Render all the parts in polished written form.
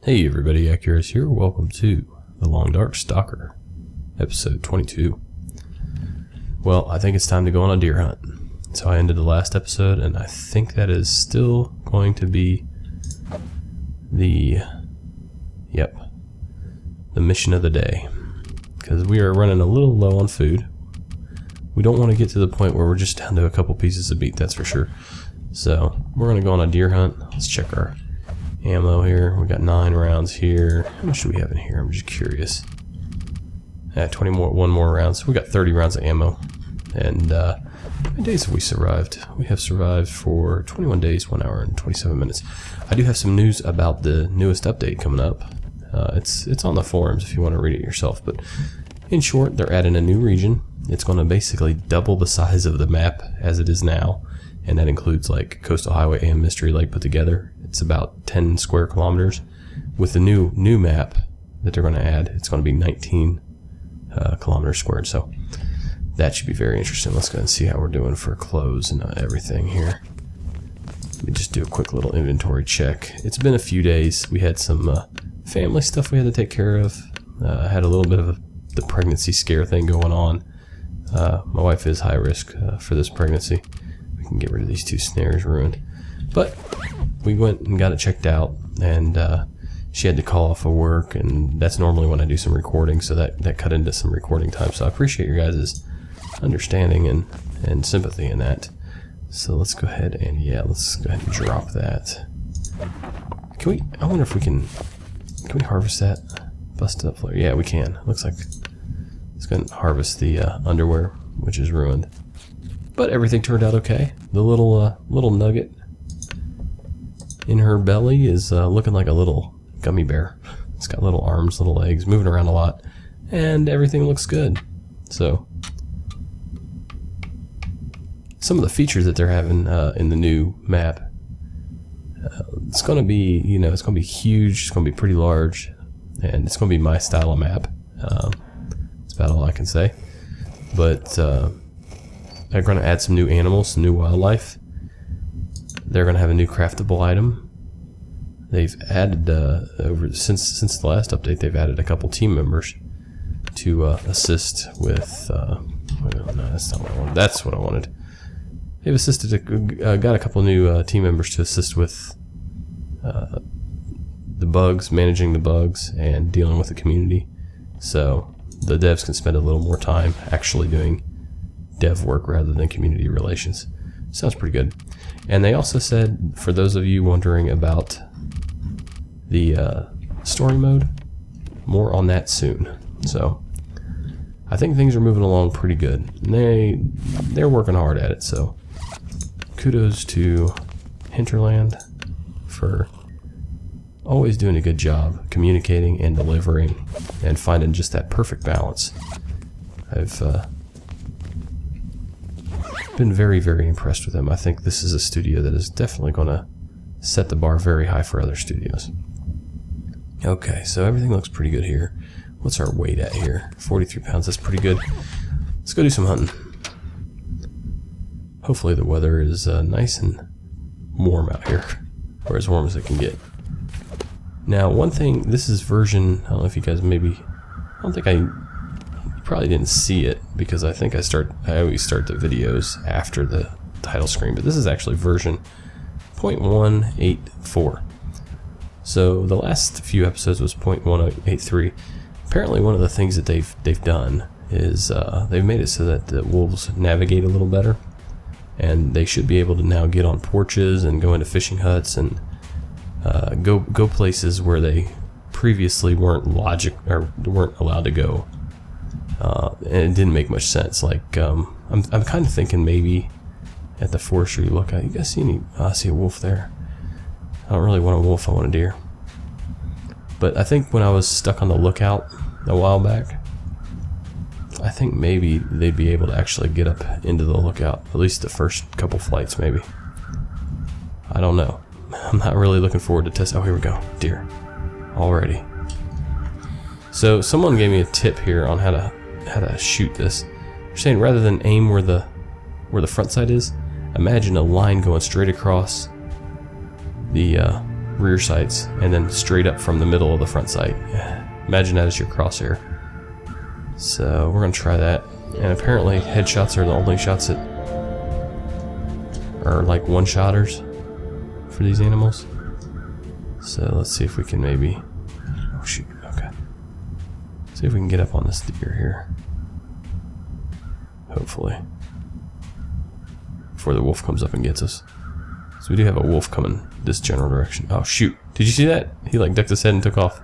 Hey everybody, Accurus here. Welcome to The Long Dark Stalker, episode 22. Well, I think it's time to go on a deer hunt. So I ended the last episode, and I think that is still going to be the mission of the day. Because we are running a little low on food. We don't want to get to the point where we're just down to a couple pieces of meat, that's for sure. So we're going to go on a deer hunt. Let's check our ammo here. We got 9 rounds here. How much do we have in here? I'm just curious. 1 more round. So we got 30 rounds of ammo. And how many days have we survived? We have survived for 21 days, 1 hour and 27 minutes. I do have some news about the newest update coming up. It's on the forums if you want to read it yourself. But in short, they're adding a new region. It's going to basically double the size of the map as it is now. And that includes like Coastal Highway and Mystery Lake put together. It's about 10 square kilometers. With the new map that they're going to add, it's going to be 19 kilometers squared. So that should be very interesting. Let's go and see how we're doing for clothes and everything here. Let me just do a quick little inventory check. It's been a few days. We had some family stuff we had to take care of. I had a little bit of the pregnancy scare thing going on. My wife is high risk for this pregnancy. We can get rid of these 2 snares ruined. But we went and got it checked out, and she had to call off of work, and that's normally when I do some recording, so that cut into some recording time. So I appreciate your guys' understanding and sympathy in that. So let's go ahead and drop that. I wonder if we can we harvest that busted up flare? Yeah, we can. Looks like it's going to harvest the underwear, which is ruined. But everything turned out okay. The little nugget in her belly is looking like a little gummy bear. It's got little arms, little legs, moving around a lot, and everything looks good. So some of the features that they're having in the new map, it's going to be, it's going to be huge. It's going to be pretty large, and it's going to be my style of map. That's about all I can say. But they're going to add some new animals, some new wildlife. They're going to have a new craftable item. They've added since the last update, they've added a couple team members to assist with. No, that's not what I wanted. That's what I wanted. They've got a couple new team members to assist with the bugs, managing the bugs, and dealing with the community. So the devs can spend a little more time actually doing dev work rather than community relations. Sounds pretty good. And they also said, for those of you wondering about the story mode, more on that soon. So I think things are moving along pretty good. And they're working hard at it. So kudos to Hinterland for always doing a good job communicating and delivering and finding just that perfect balance. I've been very, very impressed with them. I think this is a studio that is definitely going to set the bar very high for other studios. Okay, so everything looks pretty good here. What's our weight at here? 43 pounds, that's pretty good. Let's go do some hunting. Hopefully the weather is nice and warm out here, or as warm as it can get. Now, one thing, this is version, I don't know if you guys you probably didn't see it, because I think I always start the videos after the title screen, but this is actually version 0.184. So the last few episodes was 0.183. Apparently one of the things that they've done is they've made it so that the wolves navigate a little better, and they should be able to now get on porches and go into fishing huts and go places where they previously weren't allowed to go. And it didn't make much sense. Like I'm kind of thinking maybe at the forestry look. You guys see any? I see a wolf there. I don't really want a wolf. I want a deer. But I think when I was stuck on the lookout a while back, I think maybe they'd be able to actually get up into the lookout. At least the first couple flights, maybe. I don't know. I'm not really looking forward to test. Oh, here we go. Deer. Already. So someone gave me a tip here on how to shoot this. They're saying rather than aim where the front sight is, imagine a line going straight across the rear sights, and then straight up from the middle of the front sight. Imagine that as your crosshair. So we're going to try that. And apparently headshots are the only shots that are like one-shotters for these animals. So let's see if we can maybe... Oh shoot, okay. See if we can get up on this deer here. Hopefully. Before the wolf comes up and gets us. So we do have a wolf coming this general direction. Oh shoot, did you see that? He like ducked his head and took off.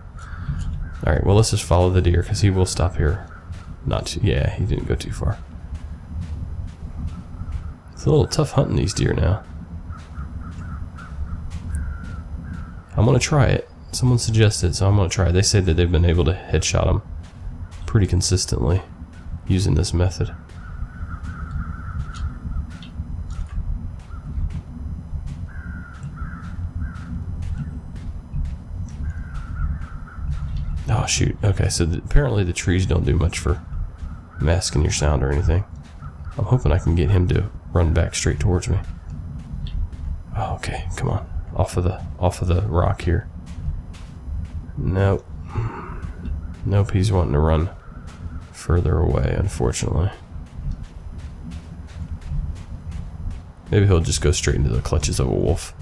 Alright, well let's just follow the deer because he will stop here. Not too, yeah, he didn't go too far. It's a little tough hunting these deer now. I'm gonna try it. Someone suggested, so I'm gonna try it. They said that they've been able to headshot them pretty consistently using this method. Oh shoot, okay, so apparently the trees don't do much for masking your sound or anything. I'm hoping I can get him to run back straight towards me. Oh, okay, come on. Off of the rock here. Nope. Nope, he's wanting to run further away, unfortunately. Maybe he'll just go straight into the clutches of a wolf.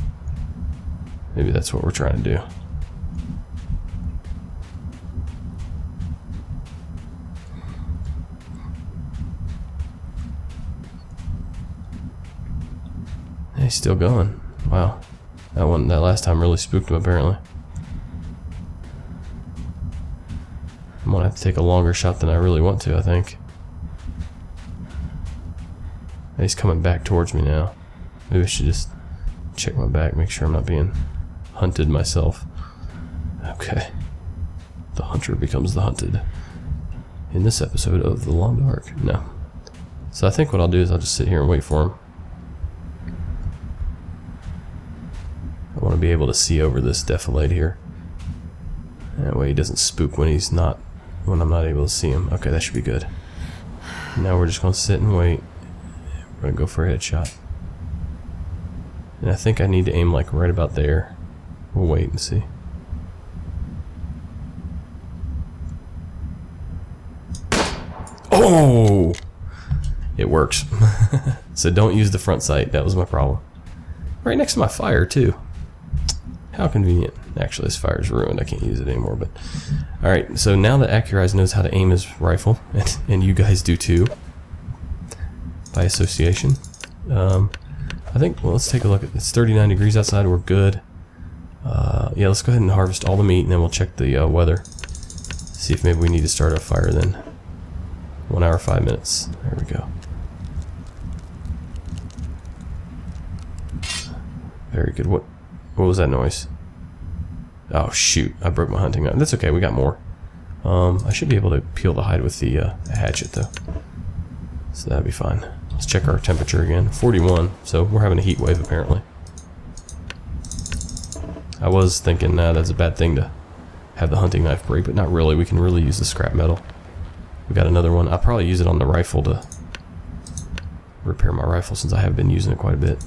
Maybe that's what we're trying to do. He's still going. Wow. That last time really spooked him apparently. I'm gonna have to take a longer shot than I really want to, I think. He's coming back towards me now. Maybe I should just check my back, make sure I'm not being hunted myself. Okay. The hunter becomes the hunted. In this episode of The Long Dark. No. So I think what I'll do is I'll just sit here and wait for him. I want to be able to see over this defilade here. That way he doesn't spook when I'm not able to see him. Okay, that should be good. Now we're just going to sit and wait. We're going to go for a headshot. And I think I need to aim like right about there. We'll wait and see. Oh! It works. So don't use the front sight. That was my problem. Right next to my fire too. How convenient. Actually, this fire's ruined. I can't use it anymore. But alright, so now that Accurize knows how to aim his rifle, and you guys do too, by association, I think, well, let's take a look. It's 39 degrees outside. We're good. Yeah, let's go ahead and harvest all the meat, and then we'll check the weather. See if maybe we need to start a fire then. 1 hour, 5 minutes. There we go. Very good. What was that noise? Oh shoot, I broke my hunting knife. That's okay, we got more. I should be able to peel the hide with the hatchet though. So that'd be fine. Let's check our temperature again. 41, so we're having a heat wave apparently. I was thinking that's a bad thing to have the hunting knife break, but not really. We can really use the scrap metal. We got another one. I'll probably use it on the rifle to repair my rifle since I have been using it quite a bit.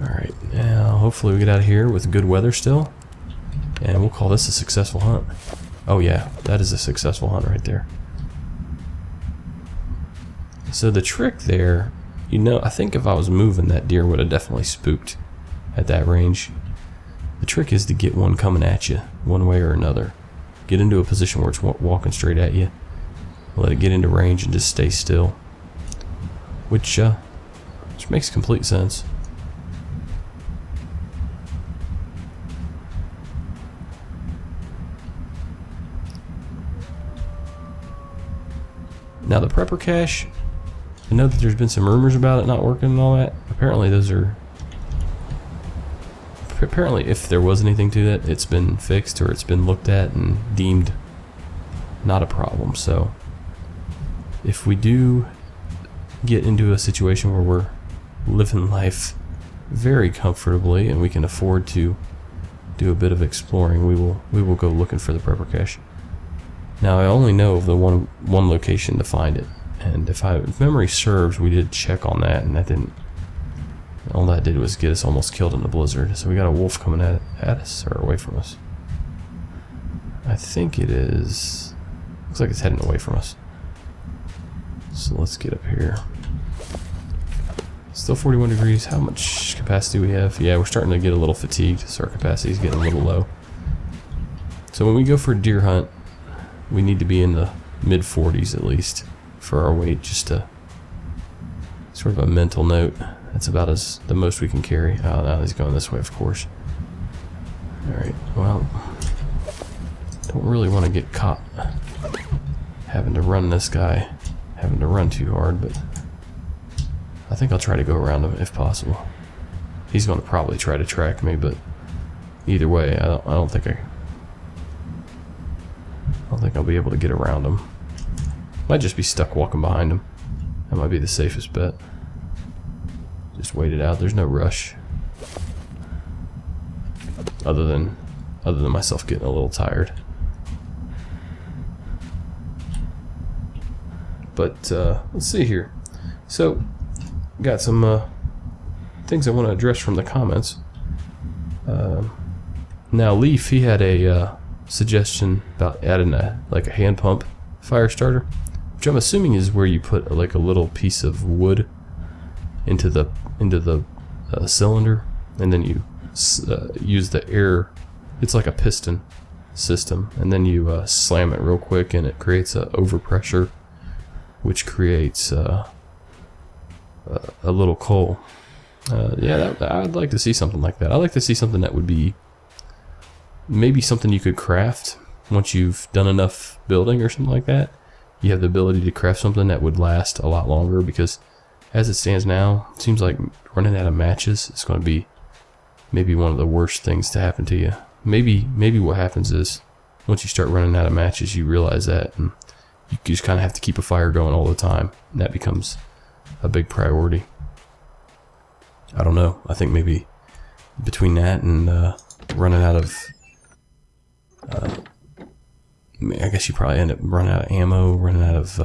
Alright, now hopefully we get out of here with good weather still. And we'll call this a successful hunt. Oh yeah, that is a successful hunt right there. So the trick there, you know, I think if I was moving, that deer would have definitely spooked at that range. The trick is to get one coming at you, one way or another. Get into a position where it's walking straight at you. Let it get into range and just stay still. Which makes complete sense. Now the prepper cache, I know that there's been some rumors about it not working and all that. Apparently if there was anything to that, it's been fixed or it's been looked at and deemed not a problem. So if we do get into a situation where we're living life very comfortably and we can afford to do a bit of exploring, we will go looking for the prepper cache. Now I only know of the one location to find it, and if memory serves, we did check on that, and that didn't All that did was get us almost killed in the blizzard. So we got a wolf coming at us, or away from us. I think it is... Looks like it's heading away from us. So let's get up here. Still 41 degrees. How much capacity do we have? Yeah, we're starting to get a little fatigued, so our capacity is getting a little low. So when we go for a deer hunt, we need to be in the mid-40s at least for our weight, just to sort of a mental note. That's about the most we can carry. Oh, now he's going this way, of course. Alright, well, don't really want to get caught having to run this guy, having to run too hard, but I think I'll try to go around him if possible. He's going to probably try to track me, but either way, I don't think I'll be able to get around him. Might just be stuck walking behind him. That might be the safest bet. Just wait it out. There's no rush. Other than myself getting a little tired. But let's see here. So, got some things I want to address from the comments. Now, Leaf, he had a suggestion about adding a hand pump fire starter, which I'm assuming is where you put like a little piece of wood into the cylinder, and then you use the air. It's like a piston system, and then you slam it real quick, and it creates a overpressure, which creates a little coal. Yeah, I'd like to see something like that. I'd like to see something that would be maybe something you could craft once you've done enough building or something like that. You have the ability to craft something that would last a lot longer, because as it stands now, it seems like running out of matches is going to be maybe one of the worst things to happen to you. Maybe what happens is once you start running out of matches, you realize that, and you just kind of have to keep a fire going all the time, and that becomes a big priority. I don't know. I think maybe between that and running out of I guess you probably end up running out of ammo, running out of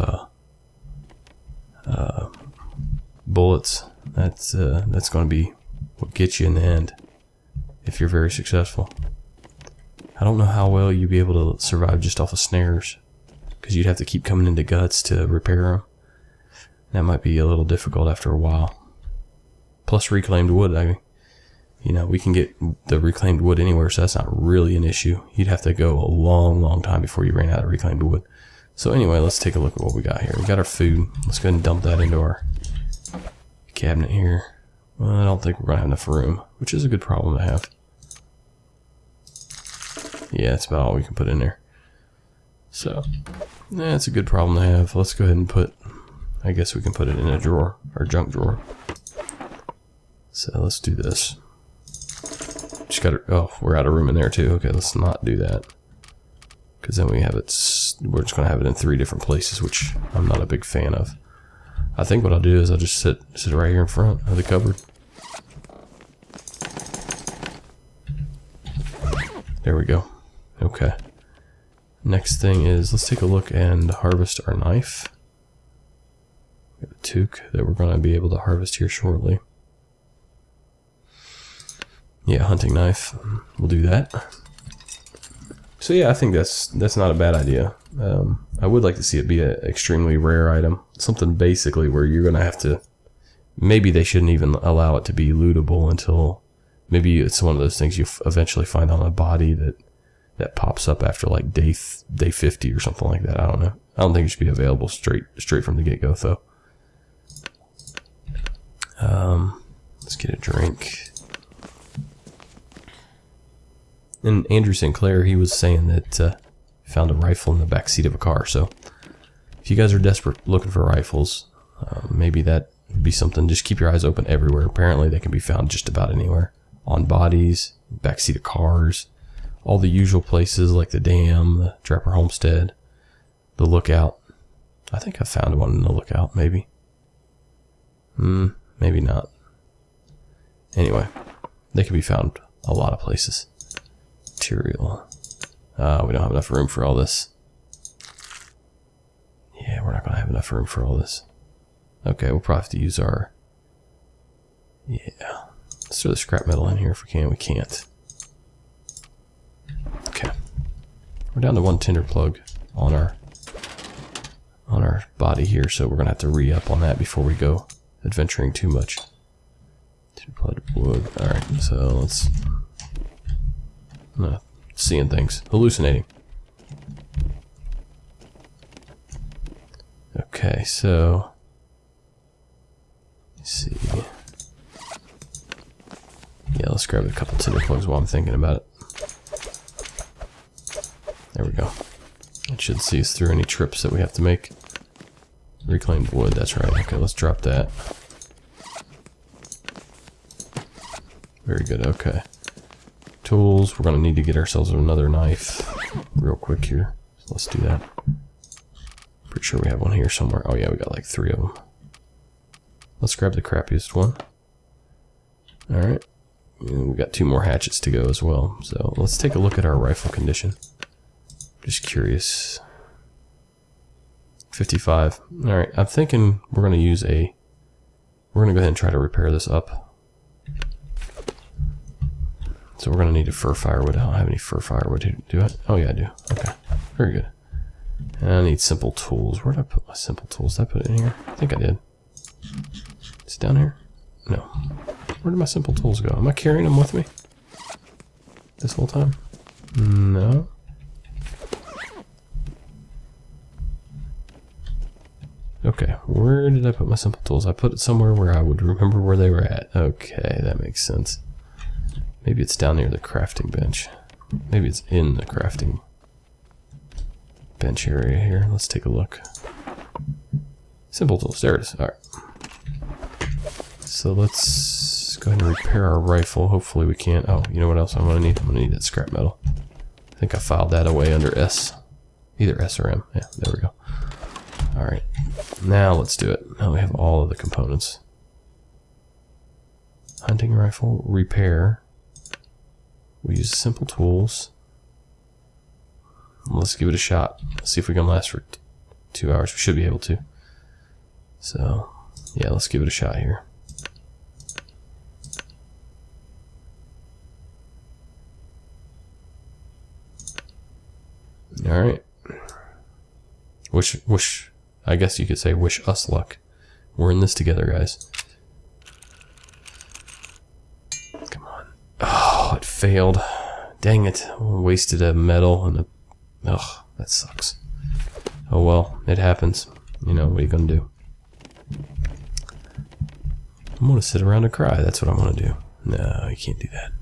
bullets. That's going to be what gets you in the end if you're very successful. I don't know how well you'd be able to survive just off of snares, because you'd have to keep coming into guts to repair them. That might be a little difficult after a while. Plus reclaimed wood, we can get the reclaimed wood anywhere, so that's not really an issue. You'd have to go a long time before you ran out of reclaimed wood. So anyway, let's take a look at what we got here. We got our food. Let's go ahead and dump that into our cabinet here. Well, I don't think we're going to have enough room, which is a good problem to have. Yeah, that's about all we can put in there. So, that's a good problem to have. Let's go ahead and I guess we can put it in a drawer, or junk drawer. So let's do this. We're out of room in there too. Okay, let's not do that, because then we're just going to have it in 3 different places, which I'm not a big fan of. I think what I'll do is I'll just sit right here in front of the cupboard. There we go. Okay. Next thing is, let's take a look and harvest our knife. We have a toque that we're going to be able to harvest here shortly. Yeah, hunting knife. We'll do that. So yeah, I think that's not a bad idea. I would like to see it be an extremely rare item. Something basically where you're going to have to... Maybe they shouldn't even allow it to be lootable until... Maybe it's one of those things you eventually find on a body that pops up after like day 50 or something like that. I don't know. I don't think it should be available straight from the get-go, though. Let's get a drink. And Andrew Sinclair, he was saying that found a rifle in the back seat of a car. So if you guys are desperate looking for rifles, maybe that would be something. Just keep your eyes open everywhere. Apparently they can be found just about anywhere. On bodies, back seat of cars, all the usual places like the dam, the Trapper Homestead, the Lookout. I think I found one in the Lookout, maybe. Maybe not. Anyway, they can be found a lot of places. Material. We don't have enough room for all this. Yeah, we're not going to have enough room for all this. Okay, we'll probably have to use our... Yeah. Let's throw the scrap metal in here if we can. We can't. Okay. We're down to 1 tinder plug on our body here, so we're gonna have to re-up on that before we go adventuring too much. Tinder plug wood. Alright, so let's seeing things. Hallucinating. Okay, so let's see. Yeah, let's grab a couple tinder plugs while I'm thinking about it. There we go. It should see us through any trips that we have to make. Reclaimed wood, that's right. Okay, let's drop that. Very good, okay. Tools, we're going to need to get ourselves another knife real quick here. So let's do that. Pretty sure we have one here somewhere. Oh yeah, we got like 3 of them. Let's grab the crappiest one. Alright. We got 2 more hatchets to go as well. So let's take a look at our rifle condition. Just curious. 55. Alright, I'm thinking we're going to use a... We're going to go ahead and try to repair this up. So we're going to need a fir firewood. I don't have any fir firewood. Do I? Oh yeah, I do. Okay. Very good. And I need simple tools. Where did I put my simple tools? Did I put it in here? I think I did. It's down here? No. Where did my simple tools go? Am I carrying them with me this whole time? No. Okay, where did I put my simple tools? I put it somewhere where I would remember where they were at. Okay, that makes sense. Maybe it's down near the crafting bench. Maybe it's in the crafting bench area here. Let's take a look. Simple tools, there it is. Alright. So let's go ahead and repair our rifle. Hopefully we can. Oh, you know what else I'm going to need? I'm going to need that scrap metal. I think I filed that away under S. Either S or M. Yeah, there we go. Alright. Now let's do it. Now we have all of the components. Hunting rifle, repair. We use simple tools. Let's give it a shot. Let's see if we can last for 2 hours. We should be able to. So, yeah, let's give it a shot here. Alright. Wish, I guess you could say wish us luck. We're in this together, guys. Come on. Oh, it failed. Dang it. Wasted a metal and a... Ugh, that sucks. Oh well, it happens. You know, what are you gonna do? I'm gonna sit around and cry. That's what I'm gonna do. No, you can't do that.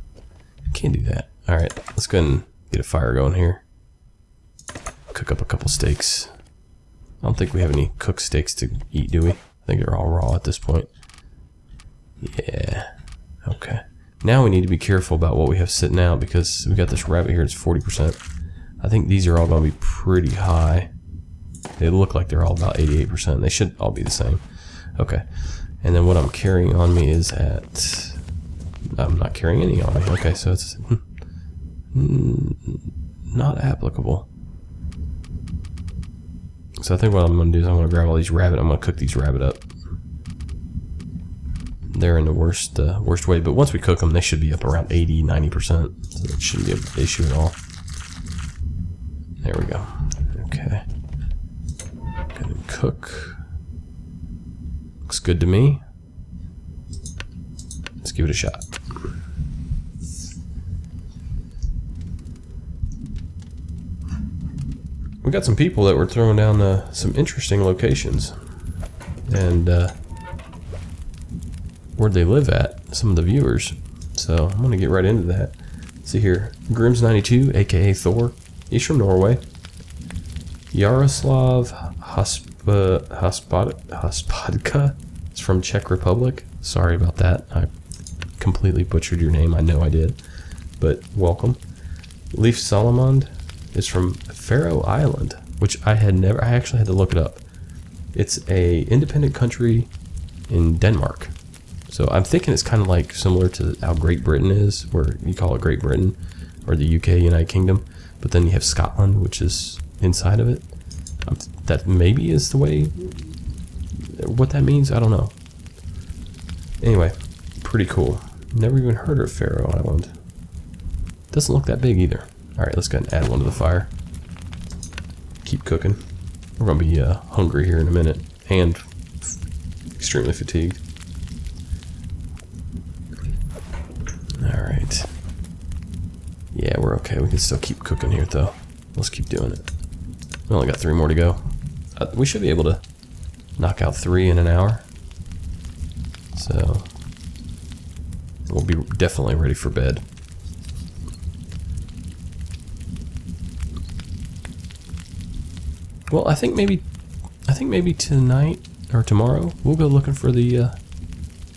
Can't do that. Alright, let's go ahead and get a fire going here. Cook up a couple steaks. I don't think we have any cooked steaks to eat, do we? I think they're all raw at this point. Yeah. Okay. Now we need to be careful about what we have sitting out because we got this rabbit here. It's 40%. I think these are all going to be pretty high. They look like they're all about 88%. They should all be the same. Okay. And then what I'm carrying on me is at... I'm not carrying any on me. Okay, so it's not applicable. So I think what I'm going to do is I'm going to grab all these rabbit. I'm going to cook these rabbit up. They're in the worst way, but once we cook them, they should be up around 80, 90%. So that shouldn't be an issue at all. There we go. Okay. Go and cook. Looks good to me. Let's give it a shot. We got some people that were throwing down some interesting locations. And where'd they live at? Some of the viewers. So I'm going to get right into that. Let's see here. Grims92, aka Thor. He's from Norway. Yaroslav Hospodka is from Czech Republic. Sorry about that. I completely butchered your name. I know I did. But welcome. Leif Solomond is from Faroe Island, which I actually had to look it up. It's a independent country in Denmark. So I'm thinking it's kind of like similar to how Great Britain is, where you call it Great Britain, or the UK, United Kingdom. But then you have Scotland, which is inside of it. That maybe is the way, what that means, I don't know. Anyway, pretty cool. Never even heard of Faroe Island. Doesn't look that big either. Alright, let's go ahead and add one to the fire. Keep cooking. We're going to be hungry here in a minute. And extremely fatigued. Alright. Yeah, we're okay. We can still keep cooking here, though. Let's keep doing it. We only got 3 more to go. We should be able to knock out 3 in an hour. So, we'll be definitely ready for bed. Well, I think maybe tonight or tomorrow we'll go looking for the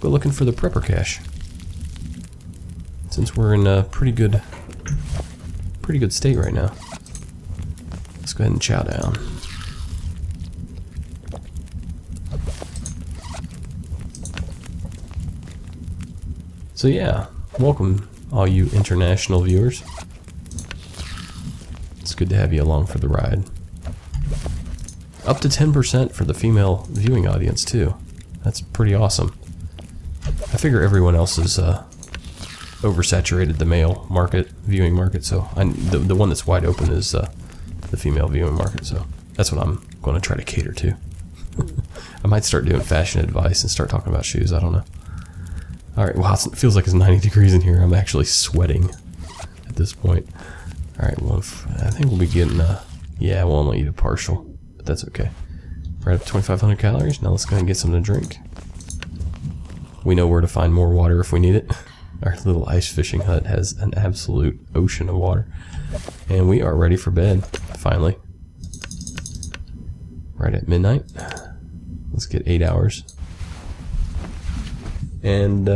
prepper cache. Since we're in a pretty good state right now. Let's go ahead and chow down. So yeah, welcome all you international viewers. It's good to have you along for the ride. Up to 10% for the female viewing audience too. That's pretty awesome. I figure everyone else is oversaturated the male viewing market, so the one that's wide open is the female viewing market, so that's what I'm going to try to cater to. I might start doing fashion advice and start talking about shoes, I don't know. Alright, wow, it feels like it's 90 degrees in here. I'm actually sweating at this point. Alright, well, I think we'll be getting, yeah, we'll only eat a partial, but that's okay. Right up to 2,500 calories. Now let's go ahead and get something to drink. We know where to find more water if we need it. Our little ice fishing hut has an absolute ocean of water. And we are ready for bed, finally. Right at midnight. Let's get 8 hours. And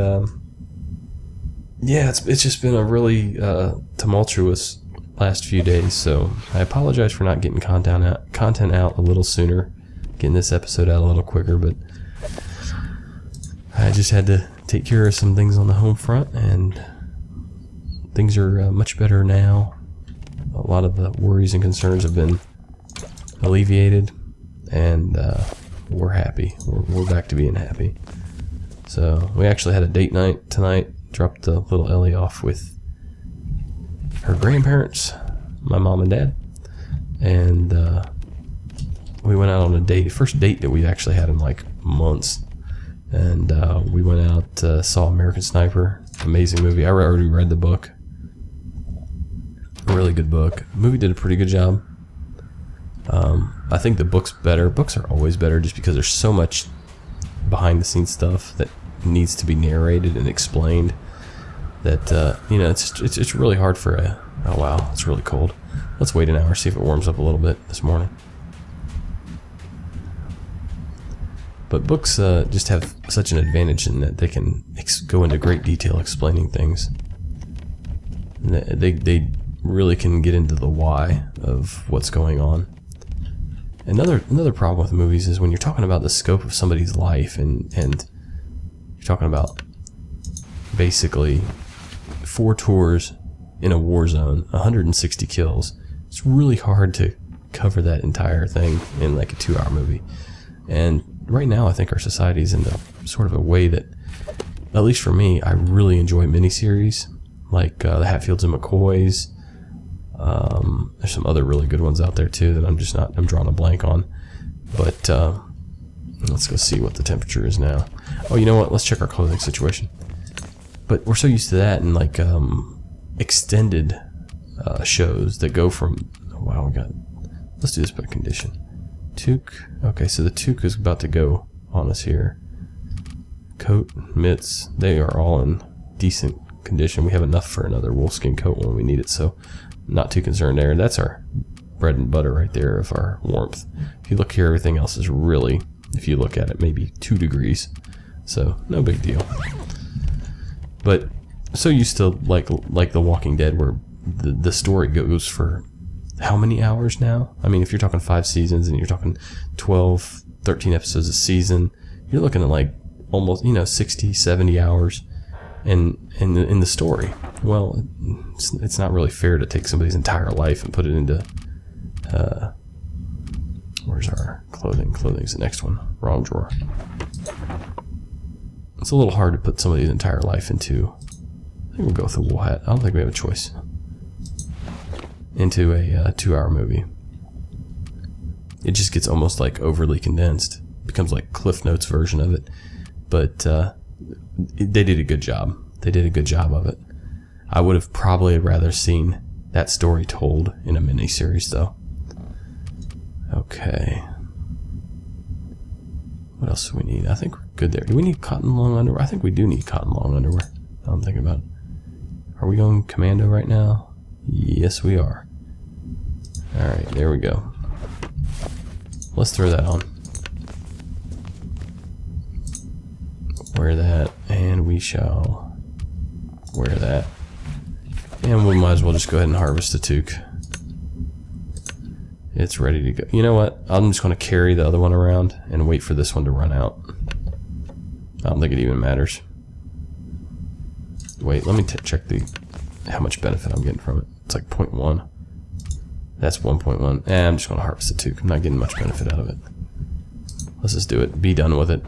yeah, it's just been a really tumultuous last few days, so I apologize for not getting content out a little sooner, getting this episode out a little quicker, but I just had to take care of some things on the home front, and things are much better now. A lot of the worries and concerns have been alleviated, and we're happy. We're back to being happy. So we actually had a date night tonight. Dropped the little Ellie off with her grandparents, my mom and dad, and we went out on a date. First date that we've actually had in like months. And we went out, saw American Sniper. Amazing movie. I already read the book. A really good book. The movie did a pretty good job. I think the book's better. Books are always better just because there's so much behind the scenes stuff that needs to be narrated and explained that you know, it's really hard for a oh wow, it's really cold. Let's wait an hour, see if it warms up a little bit this morning. But books just have such an advantage in that they can go into great detail explaining things. They really can get into the why of what's going on. Another problem with movies is when you're talking about the scope of somebody's life and you're talking about basically 4 tours in a war zone, 160 kills. It's really hard to cover that entire thing in like a 2-hour movie. And right now I think our society is in sort of a way that, at least for me, I really enjoy miniseries like the Hatfields and McCoys. There's some other really good ones out there too that I'm drawing a blank on. But let's go see what the temperature is now. Oh, you know what? Let's check our clothing situation. But we're so used to that and like extended shows that go from, wow, let's do this by condition. Toque. Okay, so the toque is about to go on us here. Coat, mitts, they are all in decent condition. We have enough for another wolfskin coat when we need it, so not too concerned there. That's our bread and butter right there of our warmth. If you look here, everything else is really, if you look at it, maybe 2 degrees. So no big deal. But so used to like The Walking Dead, where the story goes for how many hours now? I mean, if you're talking 5 seasons and you're talking 12, 13 episodes a season, you're looking at like almost, 60, 70 hours in the story. Well, it's not really fair to take somebody's entire life and put it into where's our clothing? Clothing's the next one. Wrong drawer. It's a little hard to put somebody's entire life into. I think we'll go with the wool hat. I don't think we have a choice. Into a 2-hour movie. It just gets almost like overly condensed. It becomes like Cliff Notes version of it. But they did a good job. They did a good job of it. I would have probably rather seen that story told in a miniseries, though. Okay. What else do we need? I think we're good there. Do we need cotton long underwear? I think we do need cotton long underwear. I'm thinking about it. Are we going commando right now? Yes, we are. Alright, there we go. Let's throw that on. Wear that, and we shall wear that. And we might as well just go ahead and harvest the toque. It's ready to go. You know what? I'm just going to carry the other one around and wait for this one to run out. I don't think it even matters. Wait, let me check how much benefit I'm getting from it. It's like 0.1. That's 1.1. I'm just going to harvest the toque. I'm not getting much benefit out of it. Let's just do it. Be done with it.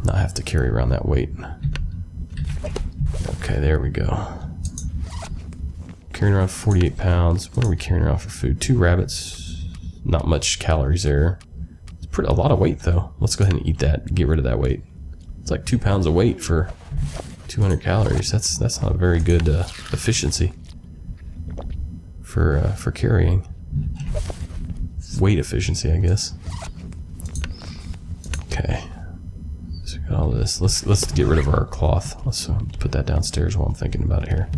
Not have to carry around that weight. Okay, there we go. Carrying around 48 pounds. What are we carrying around for food? 2 rabbits. Not much calories there. It's a lot of weight though. Let's go ahead and eat that. Get rid of that weight. It's like 2 pounds of weight for 200 calories. That's not a very good efficiency for carrying. Weight efficiency, I guess. Okay. So we got all this. Let's get rid of our cloth. Let's put that downstairs while I'm thinking about it here.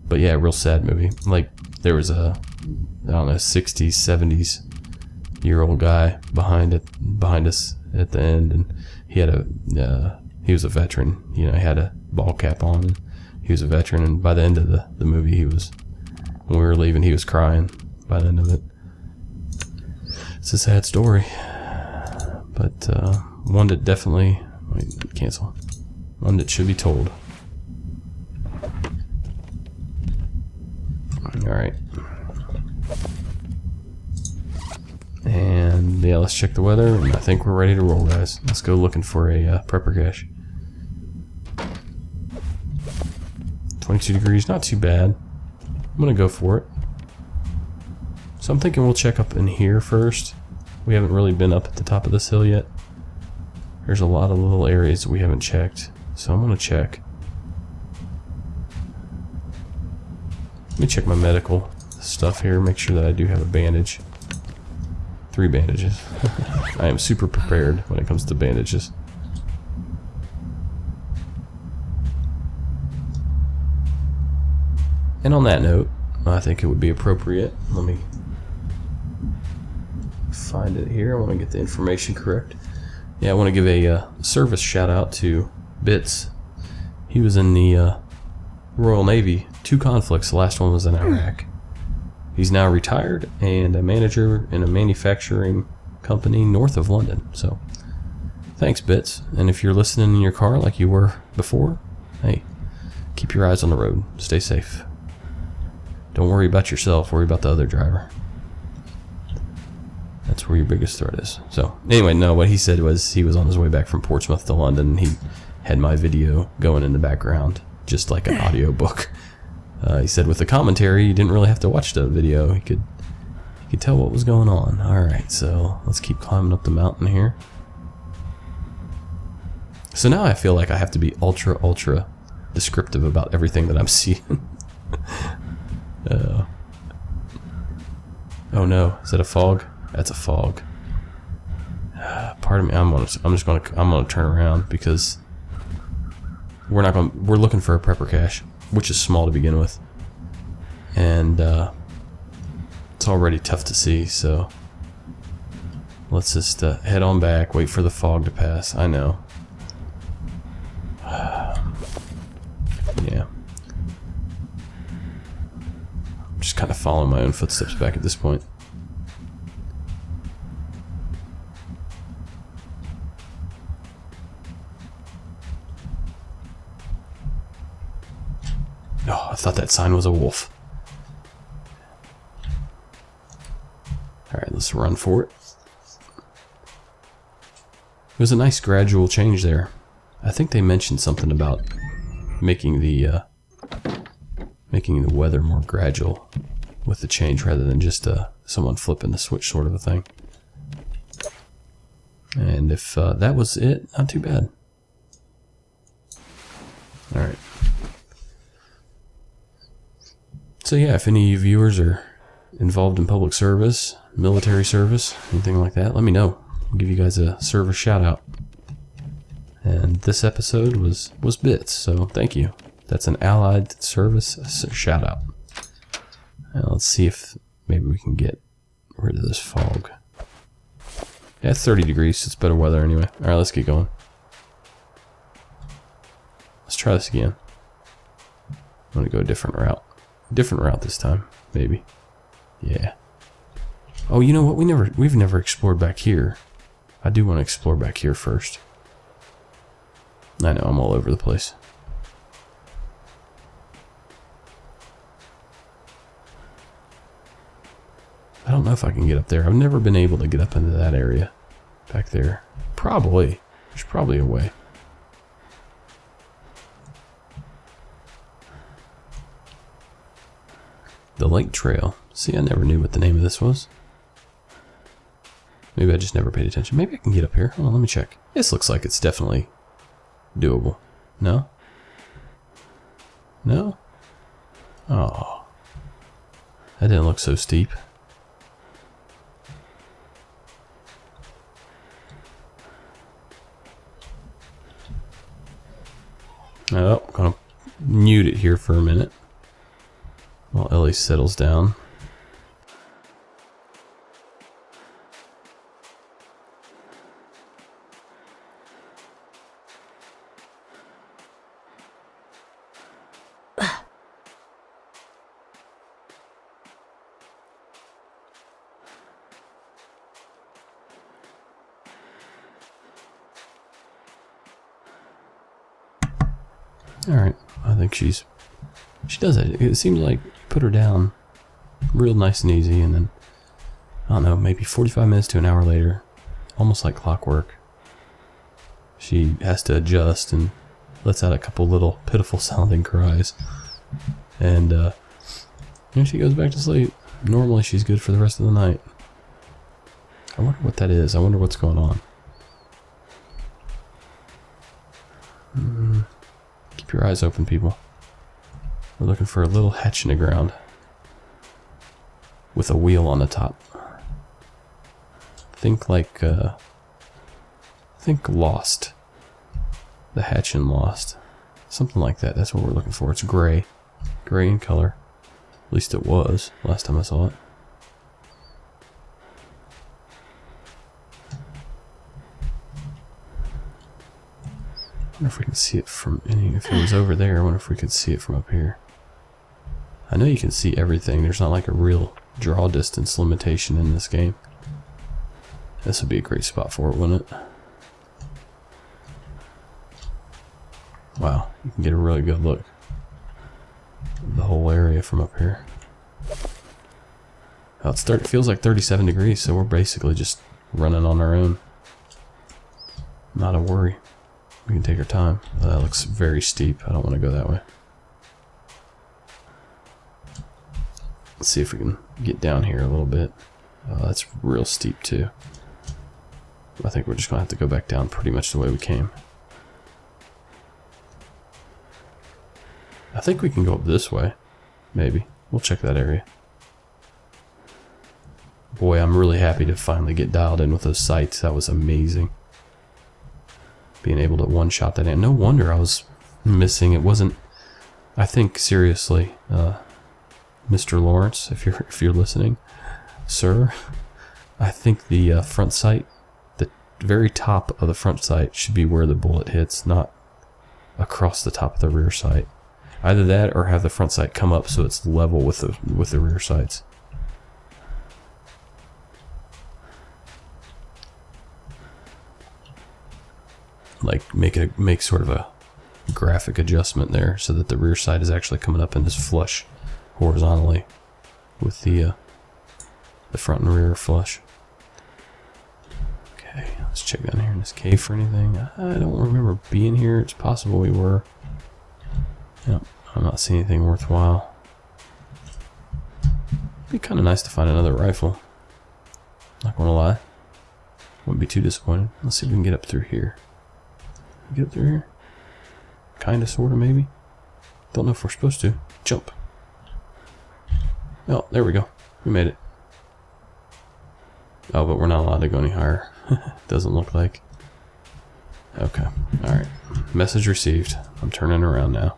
But yeah, real sad movie. Like, there was a, I don't know, 60s, 70s year old guy behind us at the end, and he had he was a veteran. You know, he had a ball cap on, and he was a veteran, and by the end of the movie, when we were leaving, he was crying by the end of it. It's a sad story, but one that definitely, one that should be told. Alright. And yeah, let's check the weather, and I think we're ready to roll, guys. Let's go looking for a prepper cache. 22 degrees, not too bad. I'm gonna go for it. So I'm thinking we'll check up in here first. We haven't really been up at the top of this hill yet. There's a lot of little areas that we haven't checked, so I'm gonna check. Let me check my medical stuff here, make sure that I do have a bandage. 3 bandages. I am super prepared when it comes to bandages. And on that note, I think it would be appropriate. Let me find it here. I want to get the information correct. Yeah, I want to give a service shout out to Bits. He was in the Royal Navy, 2 conflicts. The last one was in Iraq. He's now retired and a manager in a manufacturing company north of London. So, thanks, Bits. And if you're listening in your car like you were before, hey, keep your eyes on the road. Stay safe. Don't worry about yourself. Worry about the other driver. That's where your biggest threat is. So, anyway, no, what he said was he was on his way back from Portsmouth to London, and he had my video going in the background, just like an audio book. He said with the commentary, you didn't really have to watch the video. He could tell what was going on. Alright, so let's keep climbing up the mountain here. So now I feel like I have to be ultra descriptive about everything that I'm seeing. Oh no, is that a fog? That's a fog. Pardon me, I'm gonna turn around because we're looking for a prepper cache, which is small to begin with, and it's already tough to see, so let's just head on back, wait for the fog to pass. I know. Yeah. I'm just kind of following my own footsteps back at this point. Oh, I thought that sign was a wolf. Alright, Let's run for it. It was a nice gradual change there. I think they mentioned something about making the weather more gradual with the change rather than just someone flipping the switch sort of a thing. And if that was it, not too bad. Alright. So yeah, if any viewers are involved in public service, military service, anything like that, let me know. I'll give you guys a service shout out. And this episode was bits, so thank you. That's an allied service shout out. Now let's see if maybe we can get rid of this fog. Yeah, it's 30 degrees, it's better weather anyway. Alright, let's get going. Let's try this again. I'm gonna go a different route. Different route this time, maybe. Yeah. Oh, you know what? We've never explored back here. I do want to explore back here first. I know, I'm all over the place. I don't know if I can get up there. I've never been able to get up into that area back there. Probably. There's probably a way. The Lake Trail. See, I never knew what the name of this was. Maybe I just never paid attention. Maybe I can get up here. Hold on, let me check. This looks like it's definitely doable. No? No? Oh. That didn't look so steep. Oh, I'm gonna mute it here for a minute while Ellie settles down. Alright, I think she does it. It seems like you put her down real nice and easy, and then, I don't know, maybe 45 minutes to an hour later, almost like clockwork, she has to adjust and lets out a couple little pitiful sounding cries. And then she goes back to sleep. Normally she's good for the rest of the night. I wonder what that is. I wonder what's going on. Keep your eyes open, people. We're looking for a little hatch in the ground with a wheel on the top. Think like, think Lost. The hatch in Lost. Something like that. That's what we're looking for. It's gray. Gray in color. At least it was last time I saw it. I wonder if we can see it from any. If it was over there, I wonder if we could see it from up here. I know you can see everything. There's not like a real draw distance limitation in this game. This would be a great spot for it, wouldn't it? Wow, you can get a really good look at the whole area from up here. Oh, it feels like 37 degrees, so we're basically just running on our own. Not a worry. We can take our time. That looks very steep. I don't want to go that way. Let's see if we can get down here a little bit. That's real steep too. I think we're just going to have to go back down pretty much the way we came. I think we can go up this way. Maybe. We'll check that area. Boy, I'm really happy to finally get dialed in with those sights. That was amazing. Being able to one-shot that in. No wonder I was missing. It wasn't... I think, seriously, Mr. Lawrence, if you're listening, sir, I think the front sight, the very top of the front sight should be where the bullet hits, not across the top of the rear sight. Either that or have the front sight come up so it's level with the rear sights. Like make sort of a graphic adjustment there so that the rear sight is actually coming up and is flush horizontally with the front and rear flush. Let's check down here in this cave for anything. I don't remember being here. It's possible we were. Yep, I'm not seeing anything worthwhile. It'd be kind of nice to find another rifle. Not gonna lie. Wouldn't be too disappointed. Let's see if we can get up through here. Get up through here? Kinda, sorta, maybe? Don't know if we're supposed to. Jump. Oh, there we go. We made it. Oh, but we're not allowed to go any higher. Doesn't look like. Okay. Alright. Message received. I'm turning around now.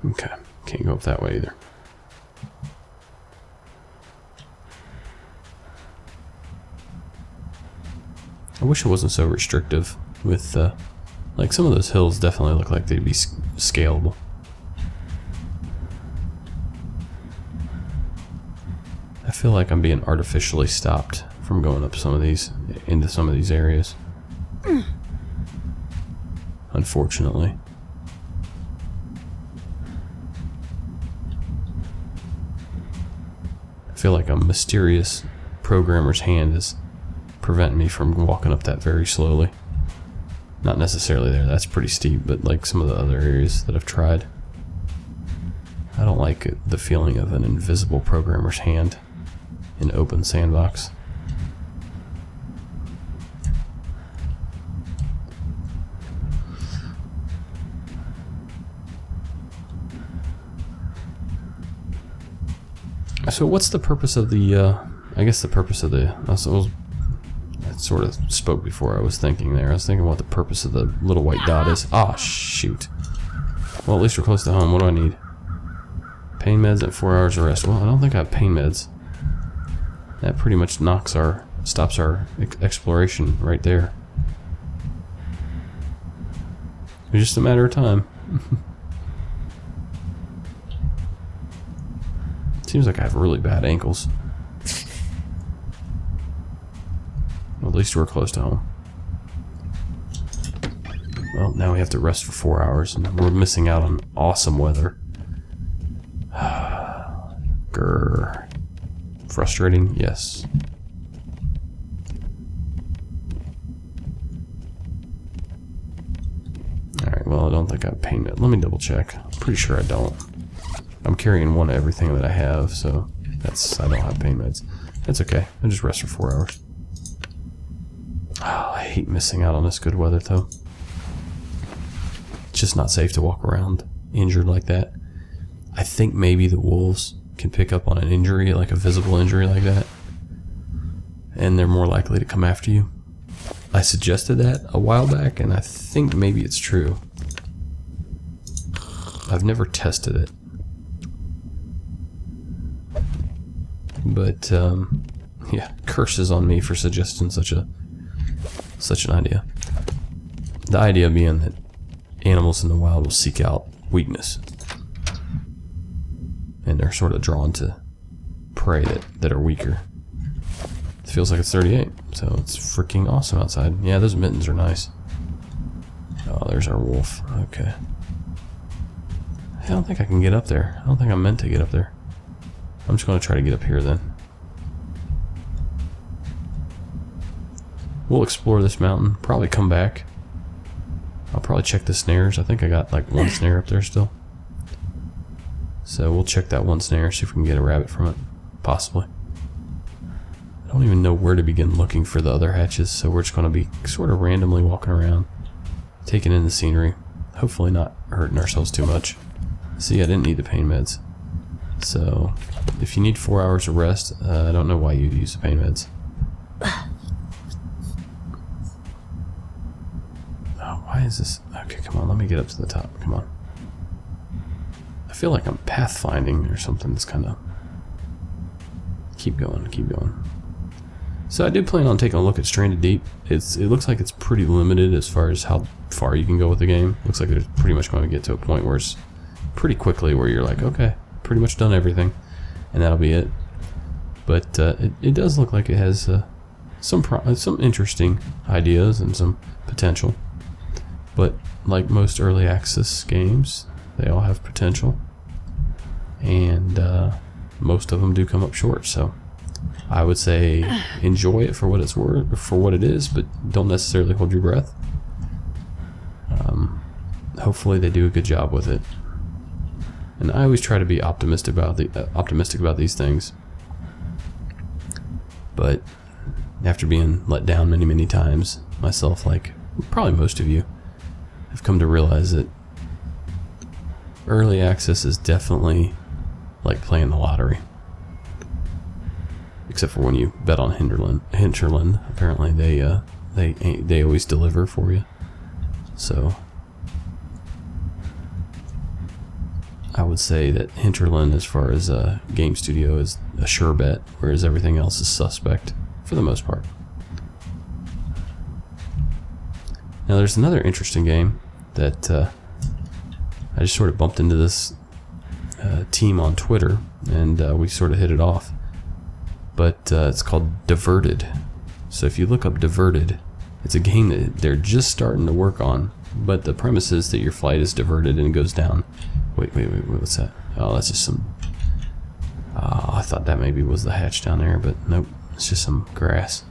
Okay. Can't go up that way either. I wish it wasn't so restrictive with, like some of those hills definitely look like they'd be scalable. I feel like I'm being artificially stopped from going up some of these, into some of these areas. Unfortunately. I feel like a mysterious programmer's hand is preventing me from walking up that very slowly. Not necessarily there, that's pretty steep, but like some of the other areas that I've tried. I don't like the feeling of an invisible programmer's hand in open sandbox. So what's the purpose of the, I guess the purpose of the, I sort of spoke before I was thinking there. I was thinking what the purpose of the little white dot is. Ah, shoot. Well, at least we're close to home. What do I need? Pain meds and 4 hours of rest. Well, I don't think I have pain meds. That pretty much stops our exploration right there. It's just a matter of time. Seems like I have really bad ankles. Well, at least we're close to home. Well, now we have to rest for 4 hours, and we're missing out on awesome weather. Grr. Frustrating? Yes. Alright, well, I don't think I have pain med. Let me double check. I'm pretty sure I don't. I'm carrying one of everything that I have, so I don't have pain meds. That's okay. I just rest for 4 hours. Oh, I hate missing out on this good weather, though. It's just not safe to walk around injured like that. I think maybe the wolves can pick up on an injury, like a visible injury like that, and they're more likely to come after you. I suggested that a while back, and I think maybe it's true. I've never tested it. But, yeah, curses on me for suggesting such an idea. The idea being that animals in the wild will seek out weakness. And they're sort of drawn to prey that are weaker. It feels like it's 38, so it's freaking awesome outside. Yeah, those mittens are nice. Oh, there's our wolf. Okay. I don't think I can get up there. I don't think I'm meant to get up there. I'm just going to try to get up here then. We'll explore this mountain, probably come back. I'll probably check the snares. I think I got like one snare up there still. So we'll check that one snare, see if we can get a rabbit from it. Possibly. I don't even know where to begin looking for the other hatches, so we're just going to be sort of randomly walking around, taking in the scenery, hopefully not hurting ourselves too much. See, I didn't need the pain meds. So, if you need 4 hours of rest, I don't know why you'd use the pain meds. Oh, why is this? Okay, come on, let me get up to the top. Come on. I feel like I'm pathfinding or something. That's kind of... Keep going, keep going. So I did plan on taking a look at Stranded Deep. It looks like it's pretty limited as far as how far you can go with the game. Looks like it's pretty much going to get to a point where it's pretty quickly where you're like, okay, pretty much done everything, and that'll be it. But it does look like it has some interesting ideas and some potential. But like most early access games, they all have potential, and most of them do come up short. So I would say enjoy it for what it's worth, for what it is, but don't necessarily hold your breath. Hopefully they do a good job with it. And I always try to be optimistic about these things. But after being let down many times myself, like probably most of you, I've come to realize that early access is definitely like playing the lottery. Except for when you bet on Hinterland. Apparently they always deliver for you. So I would say that Hinterland, as far as a game studio, is a sure bet, whereas everything else is suspect for the most part. Now there's another interesting game that I just sort of bumped into this team on Twitter, and we sort of hit it off. But it's called Diverted. So if you look up Diverted, it's a game that they're just starting to work on, but the premise is that your flight is diverted and goes down. Wait, what's that? Oh, that's just some... I thought that maybe was the hatch down there, but nope, it's just some grass.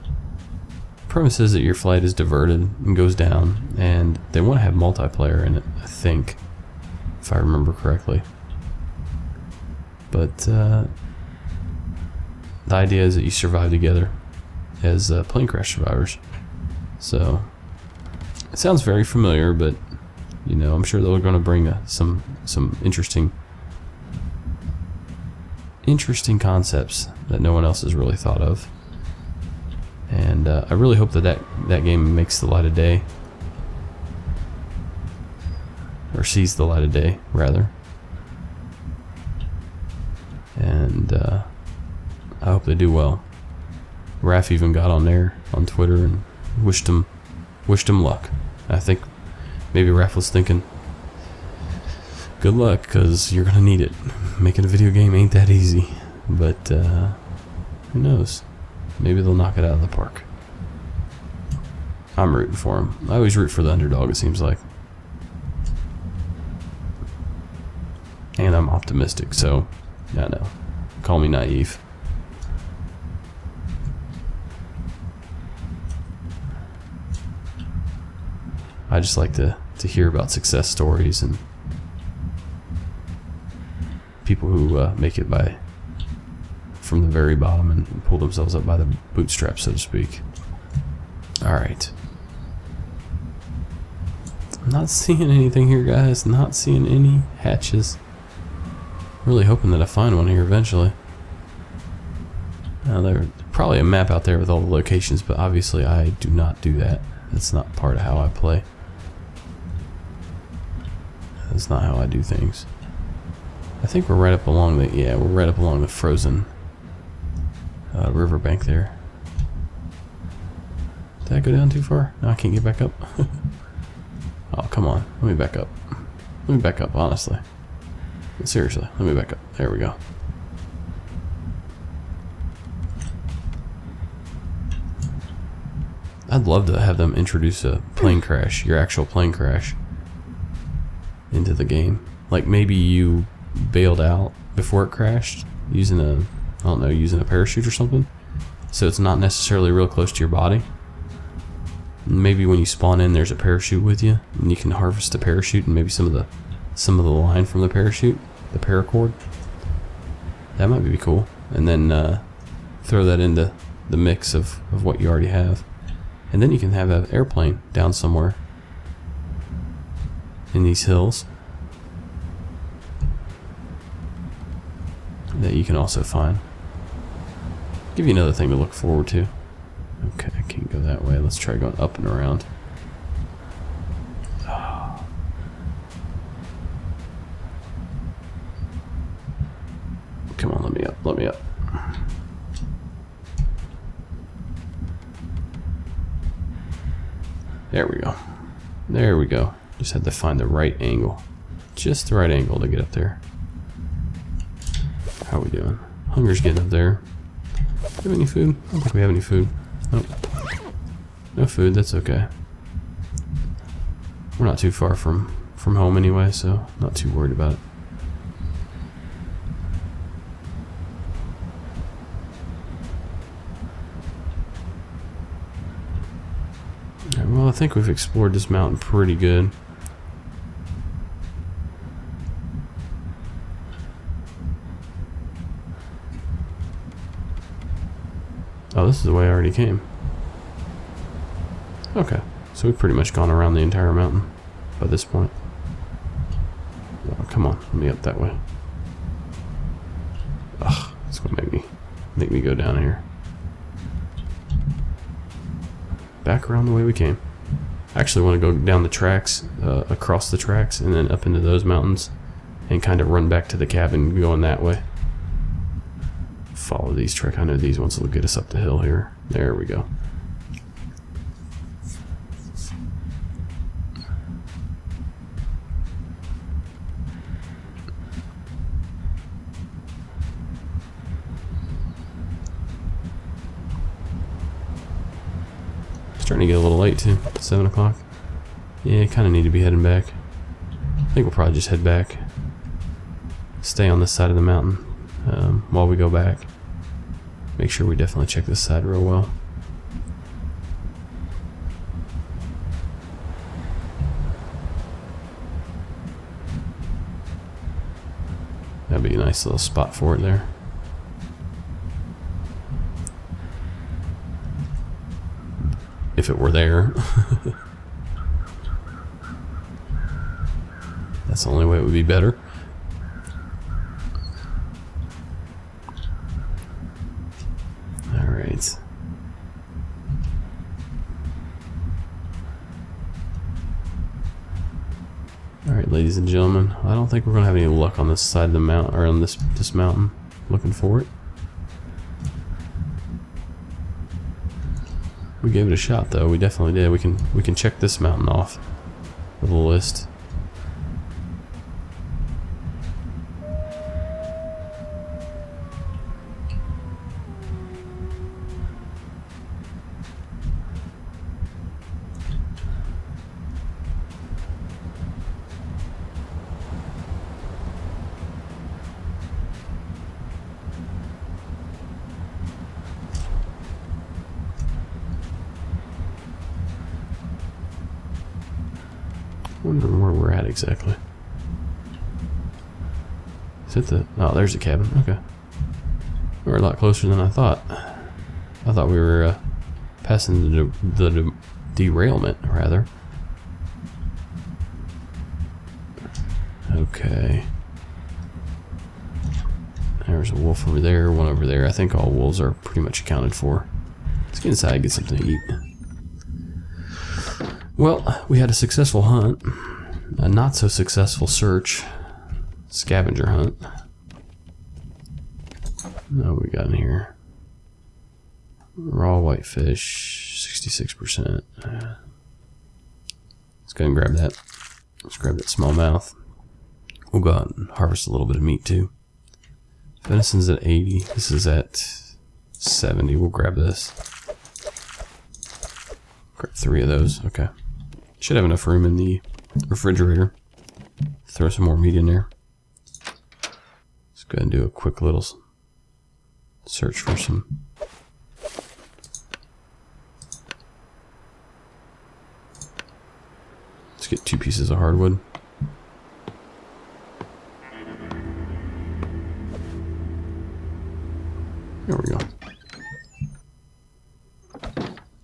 The premise is that your flight is diverted and goes down, and they want to have multiplayer in it, I think, if I remember correctly. But the idea is that you survive together as plane crash survivors. So it sounds very familiar, but you know, I'm sure they're going to bring some interesting concepts that no one else has really thought of. And I really hope that game makes the light of day, or sees the light of day rather. And I hope they do well. Raph even got on there on Twitter and wished him luck. I think maybe Raph was thinking, good luck, because you're gonna need it. Making a video game ain't that easy. But who knows? Maybe they'll knock it out of the park. I'm rooting for him. I always root for the underdog, it seems like. And I'm optimistic, so I know. Call me naive. I just like to hear about success stories and people who make it from the very bottom and pull themselves up by the bootstraps, so to speak. Alright. I'm not seeing anything here, guys. Not seeing any hatches. Really hoping that I find one here eventually. Now, there's probably a map out there with all the locations, but obviously I do not do that. That's not part of how I play. That's not how I do things. I think we're right up along the frozen riverbank there. Did I go down too far? No, I can't get back up. Oh, come on. Let me back up. Let me back up, honestly. Seriously, let me back up. There we go. I'd love to have them introduce a plane crash, your actual plane crash, into the game. Like maybe you bailed out before it crashed using a parachute or something. So it's not necessarily real close to your body. Maybe when you spawn in, there's a parachute with you, and you can harvest the parachute and maybe some of the line from the parachute, the paracord. That might be cool. And then throw that into the mix of what you already have. And then you can have an airplane down somewhere in these hills that you can also find. Give you another thing to look forward to. Okay, I can't go that way. Let's try going up and around. Oh. Come on, let me up, let me up. There we go. There we go. Just had to find the right angle. Just the right angle to get up there. How are we doing? Hunger's getting up there. Do we have any food? I don't think we have any food. Nope. No food, that's okay. We're not too far from home anyway, so not too worried about it. Alright, well, I think we've explored this mountain pretty good. Oh, this is the way I already came. Okay, so we've pretty much gone around the entire mountain by this point. Oh, come on, let me up that way. Ugh, it's gonna make me go down here. Back around the way we came. I actually want to go down the tracks, across the tracks, and then up into those mountains, and kind of run back to the cabin going that way. Follow these tracks. I know these ones will get us up the hill here. There we go. Starting to get a little late too. 7 o'clock. Yeah, kind of need to be heading back. I think we'll probably just head back. Stay on this side of the mountain while we go back. Make sure we definitely check this side real well. That'd be a nice little spot for it there. If it were there. That's the only way it would be better. Alright. Alright, ladies and gentlemen, I don't think we're gonna have any luck on this side of the mountain, or on this mountain. Looking for it. We gave it a shot though, we definitely did. We can check this mountain off of the list. Wondering where we're at exactly. Is it the... Oh, there's the cabin. Okay. We're a lot closer than I thought. I thought we were passing the derailment, rather. Okay. There's a wolf over there, one over there. I think all wolves are pretty much accounted for. Let's get inside and get something to eat. Well, we had a successful hunt, a not so successful search, scavenger hunt. What we got in here? Raw whitefish, 66%. Let's go and grab that. Let's grab that smallmouth. We'll go out and harvest a little bit of meat too. Venison's at 80. This is at 70. We'll grab this. Grab 3 of those. Okay. Should have enough room in the refrigerator. Throw some more meat in there. Let's go ahead and do a quick little search for some. Let's get 2 pieces of hardwood. There we go.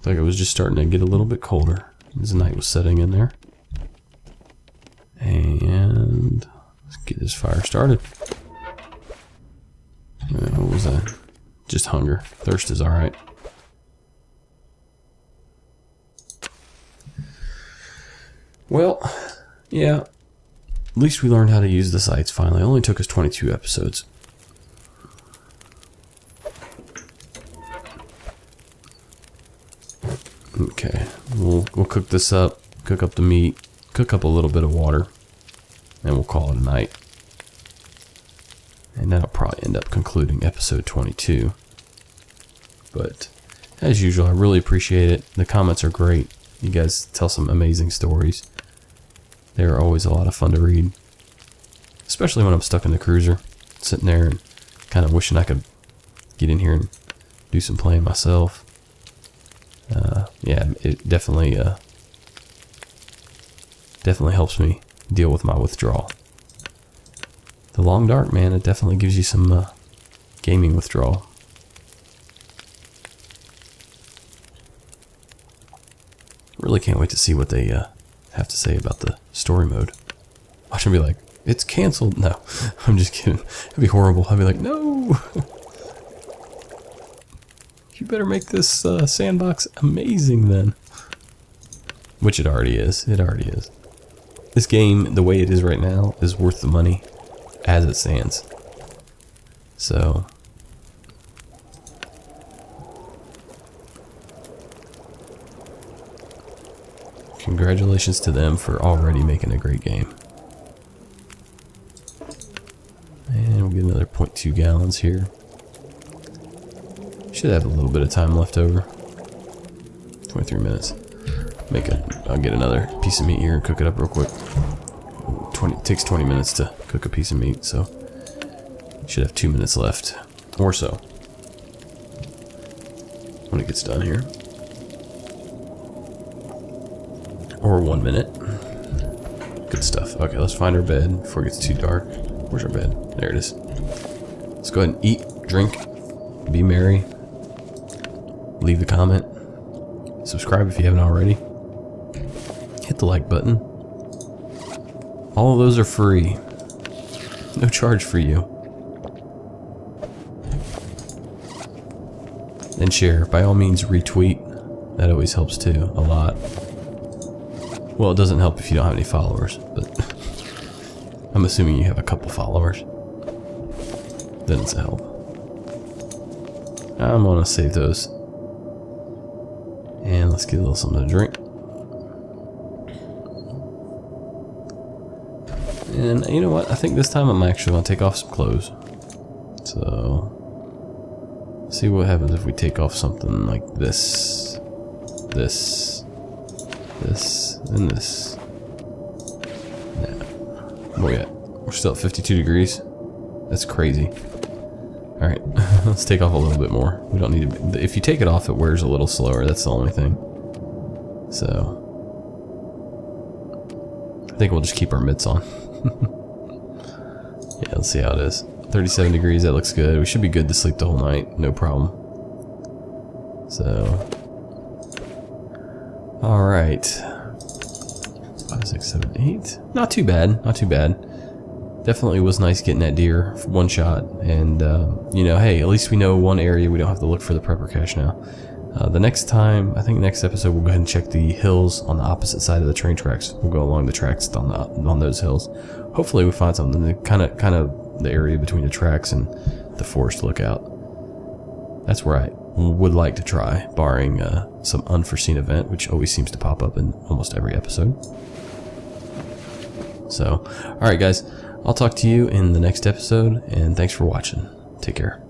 Like it was just starting to get a little bit colder as the night was setting in there. And let's get this fire started. What was that? Just hunger. Thirst is alright. Well, yeah. At least we learned how to use the sites finally. It only took us 22 episodes. Okay, we'll cook this up, cook up the meat, cook up a little bit of water, and we'll call it a night. And that'll probably end up concluding episode 22. But As usual, I really appreciate it. The comments are great. You guys tell some amazing stories. They're always a lot of fun to read. Especially when I'm stuck in the cruiser, sitting there and kind of wishing I could get in here and do some playing myself. Yeah, it definitely helps me deal with my withdrawal. The Long Dark, man, it definitely gives you some gaming withdrawal. Really can't wait to see what they have to say about the story mode. Watch them be like, it's canceled. No, I'm just kidding. It'd be horrible. I'd be like, no. You better make this sandbox amazing then. Which it already is. It already is. This game, the way it is right now, is worth the money as it stands. So... congratulations to them for already making a great game. And we'll get another 0.2 gallons here. Should have a little bit of time left over. 23 minutes. I'll get another piece of meat here and cook it up real quick. It takes 20 minutes to cook a piece of meat, so should have 2 minutes left or so when it gets done here. Or 1 minute. Good stuff. Okay, let's find our bed before it gets too dark. Where's our bed? There it is. Let's go ahead and eat, drink, be merry. Leave a comment. Subscribe if you haven't already. Hit the like button. All of those are free. No charge for you. And share. By all means, retweet. That always helps too, a lot. Well, it doesn't help if you don't have any followers, but I'm assuming you have a couple followers. Then it's a help. I'm gonna save those. And let's get a little something to drink. And you know what? I think this time I'm actually gonna take off some clothes. So, see what happens if we take off something like this, this, and this. Yeah. Where we at? We're still at 52 degrees. That's crazy. Alright, let's take off a little bit more. We don't need to... If you take it off, it wears a little slower. That's the only thing. So... I think we'll just keep our mitts on. Yeah, let's see how it is. 37 degrees, that looks good. We should be good to sleep the whole night. No problem. So... Alright. 5, 6, 7, 8. Not too bad. Not too bad. Definitely was nice getting that deer one shot, and you know, hey, at least we know one area. We don't have to look for the prepper cache now. The next time, I think next episode, we'll go ahead and check the hills on the opposite side of the train tracks. We'll go along the tracks on those hills. Hopefully, we find something that kind of the area between the tracks and the forest lookout. That's where I would like to try, barring some unforeseen event, which always seems to pop up in almost every episode. So, all right, guys. I'll talk to you in the next episode, and thanks for watching. Take care.